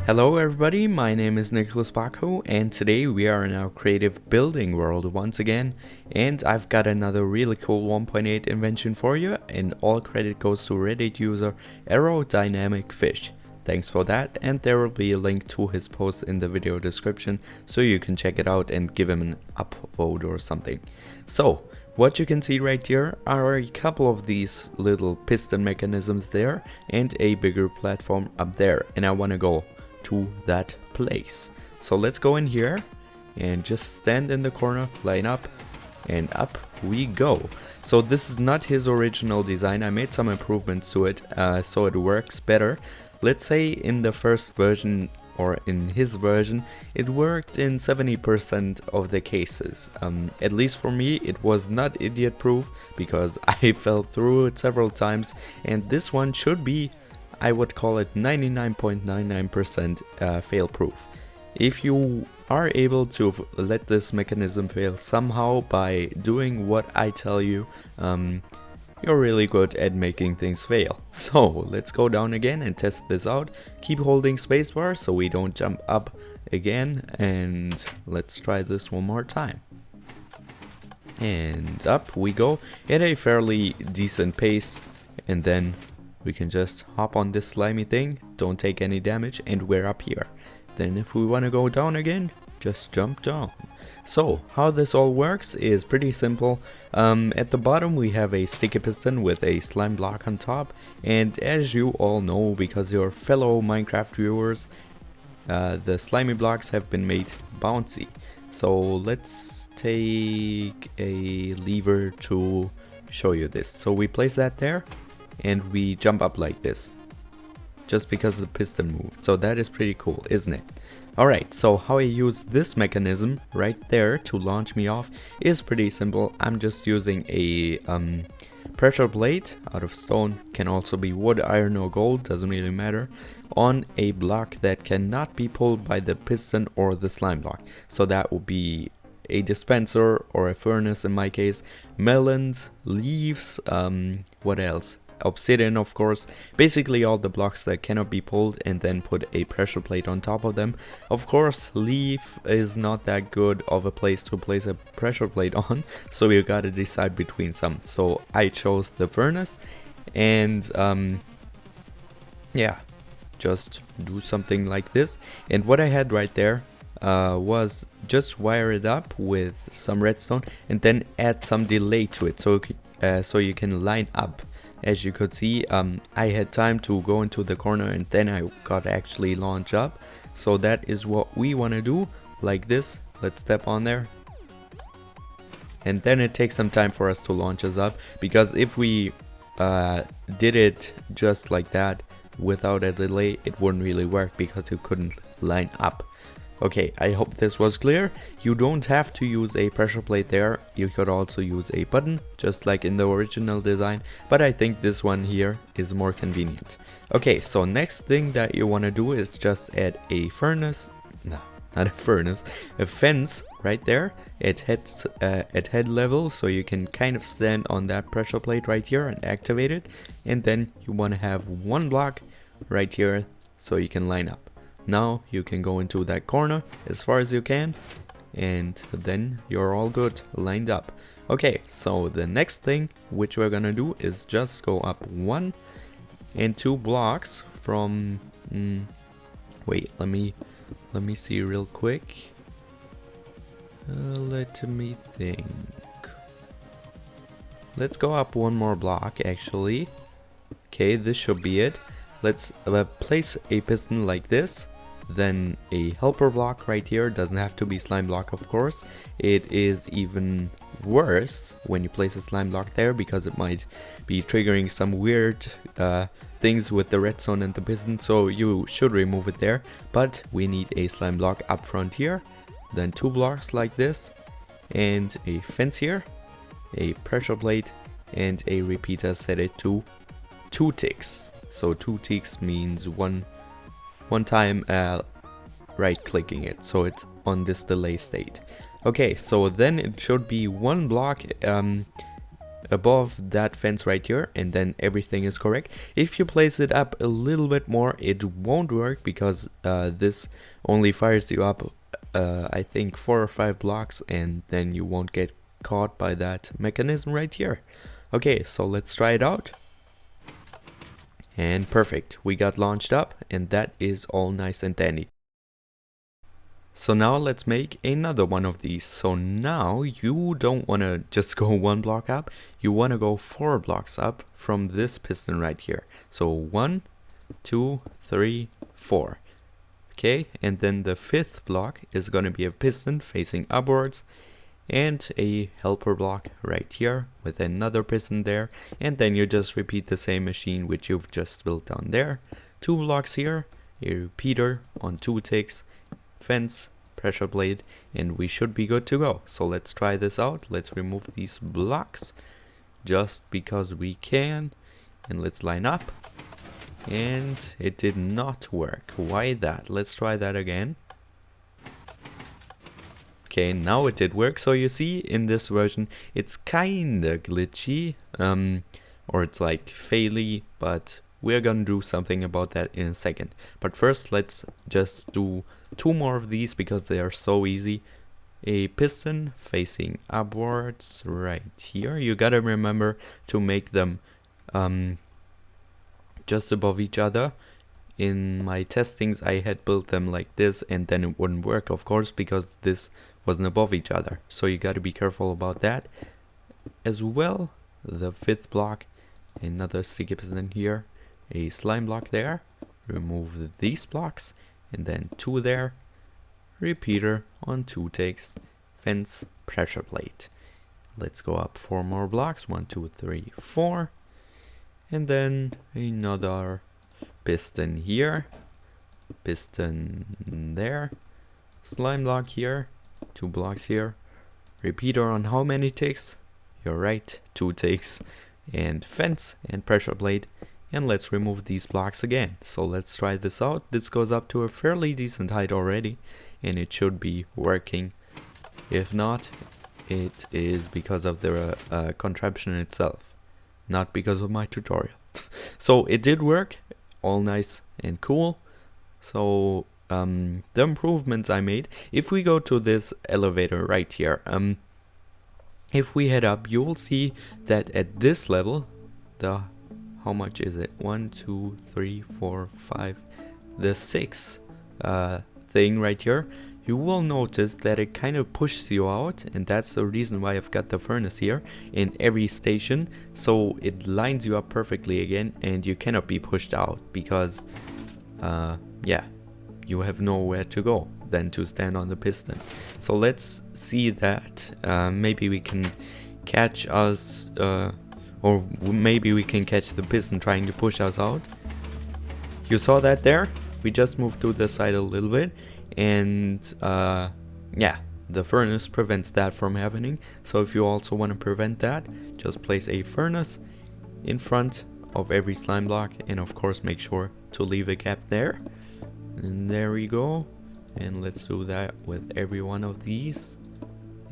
Hello everybody, my name is Nicholas Baku and today we are in our creative building world once again, and I've got another really cool 1.8 invention for you, and all credit goes to Reddit user Aerodynamic Fish. Thanks for that, and there will be a link to his post in the video description so you can check it out and give him an upvote or something. So, what you can see right here are a couple of these little piston mechanisms there and a bigger platform up there, and I want to go to that place. So let's go in here and just stand in the corner, line up, and up we go. So this is not his original design. I made some improvements to it so it works better. Let's say in the first version, or in his version, it worked in 70% of the cases. At least for me, it was not idiot proof because I fell through it several times, and this one should be, I would call it 99.99% fail proof. If you are able to let this mechanism fail somehow by doing what I tell you, you're really good at making things fail. So let's go down again and test this out. Keep holding spacebar so we don't jump up again, and let's try this one more time. And up we go at a fairly decent pace, and then we can just hop on this slimy thing, don't take any damage, and we're up here. Then if we want to go down again, just jump down. So how this all works is pretty simple. At the bottom we have a sticky piston with a slime block on top, and as you all know, because you're fellow Minecraft viewers, the slimy blocks have been made bouncy. So let's take a lever to show you this. So we place that there, and we jump up like this, just because the piston moved. So that is pretty cool, isn't it? Alright, so how I use this mechanism right there to launch me off is pretty simple. I'm just using a pressure plate out of stone, can also be wood, iron or gold, doesn't really matter, on a block that cannot be pulled by the piston or the slime block. So that will be a dispenser or a furnace in my case, melons, leaves, what else? Obsidian, of course, basically all the blocks that cannot be pulled, and then put a pressure plate on top of them. Of course, leaf is not that good of a place to place a pressure plate on, so you gotta decide between some. So I chose the furnace, and yeah, just do something like this. And what I had right there was just wire it up with some redstone and then add some delay to it, so you can line up. As you could see, I had time to go into the corner and then I got actually launch up. So that is what we want to do, like this. Let's step on there. And then it takes some time for us to launch us up, because if we did it just like that without a delay, it wouldn't really work because you couldn't line up. Okay, I hope this was clear. You don't have to use a pressure plate there. You could also use a button, just like in the original design, but I think this one here is more convenient. Okay, so next thing that you want to do is just add a furnace, no, not a furnace, a fence right there at head level, so you can kind of stand on that pressure plate right here and activate it. And then you want to have one block right here so you can line up. Now you can go into that corner as far as you can, and then you're all good, lined up. Okay, so the next thing which we're gonna do is just go up 1 and 2 blocks from wait, let me see real quick. Let me think. Let's go up 1 more block actually. Okay, this should be it. Let's place a piston like this, then a helper block right here. Doesn't have to be slime block, of course. It is even worse when you place a slime block there, because it might be triggering some weird things with the redstone and the piston, so you should remove it there. But we need a slime block up front here, then 2 blocks like this, and a fence here, a pressure plate, and a repeater set it to 2 ticks. So 2 ticks means one time right clicking it, so it's on this delay state. Okay, so then it should be 1 block above that fence right here, and then everything is correct. If you place it up a little bit more, it won't work because this only fires you up I think 4 or 5 blocks, and then you won't get caught by that mechanism right here. Okay, so let's try it out. And perfect, we got launched up, and that is all nice and dandy. So now let's make another one of these. So now you don't want to just go 1 block up, you want to go 4 blocks up from this piston right here. So 1, 2, 3, 4. Okay, and then the 5th block is going to be a piston facing upwards, and a helper block right here with another piston there, and then you just repeat the same machine which you've just built down there. 2 blocks here, a repeater on 2 ticks, fence, pressure plate, and we should be good to go. So let's try this out. Let's remove these blocks just because we can, and let's line up. And it did not work. Why that? Let's try that again. Okay, now it did work. So you see in this version it's kinda glitchy, or it's like faily, but we're gonna do something about that in a second. But first let's just do 2 more of these because they are so easy. A piston facing upwards right here. You gotta remember to make them just above each other. In my testings I had built them like this, and then it wouldn't work, of course, because this wasn't above each other. So you got to be careful about that as well. The 5th block, another sticky piston here, a slime block there, remove these blocks, and then 2 there, repeater on 2 ticks, fence, pressure plate. Let's go up 4 more blocks, 1, 2, 3, 4. And then another piston here, piston there, slime block here, 2 blocks here, repeater on how many ticks? You're right, 2 ticks, and fence and pressure plate. And let's remove these blocks again. So let's try this out. This goes up to a fairly decent height already, and it should be working. If not, it is because of the contraption itself, not because of my tutorial. So it did work, all nice and cool. So the improvements I made, if we go to this elevator right here, if we head up, you will see that at this level, how much is it? 1, 2, 3, 4, 5, the 6th thing right here, you will notice that it kind of pushes you out, and that's the reason why I've got the furnace here in every station, so it lines you up perfectly again, and you cannot be pushed out because yeah, you have nowhere to go than to stand on the piston. So let's see that. Maybe we can catch us, or maybe we can catch the piston trying to push us out. You saw that there? We just moved to the side a little bit, and yeah, the furnace prevents that from happening. So if you also want to prevent that, just place a furnace in front of every slime block, and of course make sure to leave a gap there. And there we go. And let's do that with every one of these,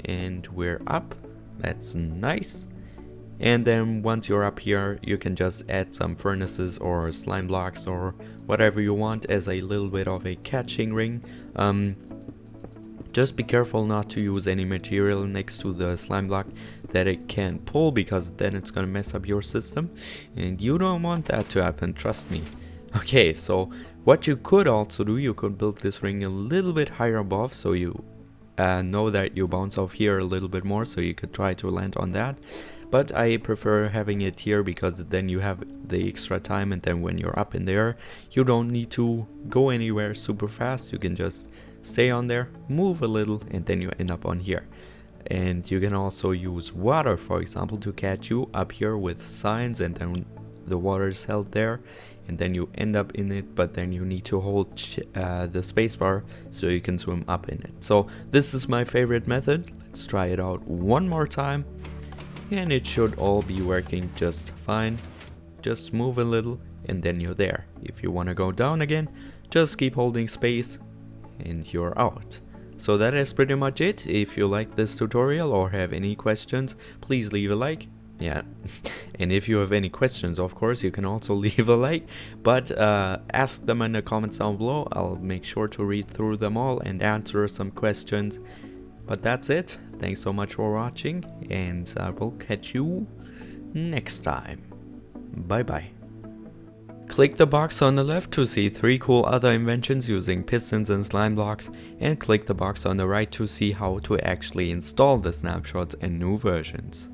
and we're up. That's nice. And then once you're up here, you can just add some furnaces or slime blocks or whatever you want as a little bit of a catching ring. Just be careful not to use any material next to the slime block that it can pull, because then it's gonna mess up your system, and you don't want that to happen, trust me. Okay, so what you could also do, you could build this ring a little bit higher above, so you know that you bounce off here a little bit more, so you could try to land on that. But I prefer having it here because then you have the extra time, and then when you're up in there, you don't need to go anywhere super fast. You can just stay on there, move a little, and then you end up on here. And you can also use water, for example, to catch you up here with signs, and then the water is held there, and then you end up in it, but then you need to hold the spacebar so you can swim up in it. So this is my favorite method. Let's try it out one more time, and it should all be working just fine. Just move a little, and then you're there. If you want to go down again, just keep holding space, and you're out. So that is pretty much it. If you like this tutorial or have any questions, please leave a like. Yeah, and if you have any questions, of course, you can also leave a like, but ask them in the comments down below. I'll make sure to read through them all and answer some questions. But that's it. Thanks so much for watching, and I will catch you next time. Bye bye. Click the box on the left to see 3 cool other inventions using pistons and slime blocks, and click the box on the right to see how to actually install the snapshots and new versions.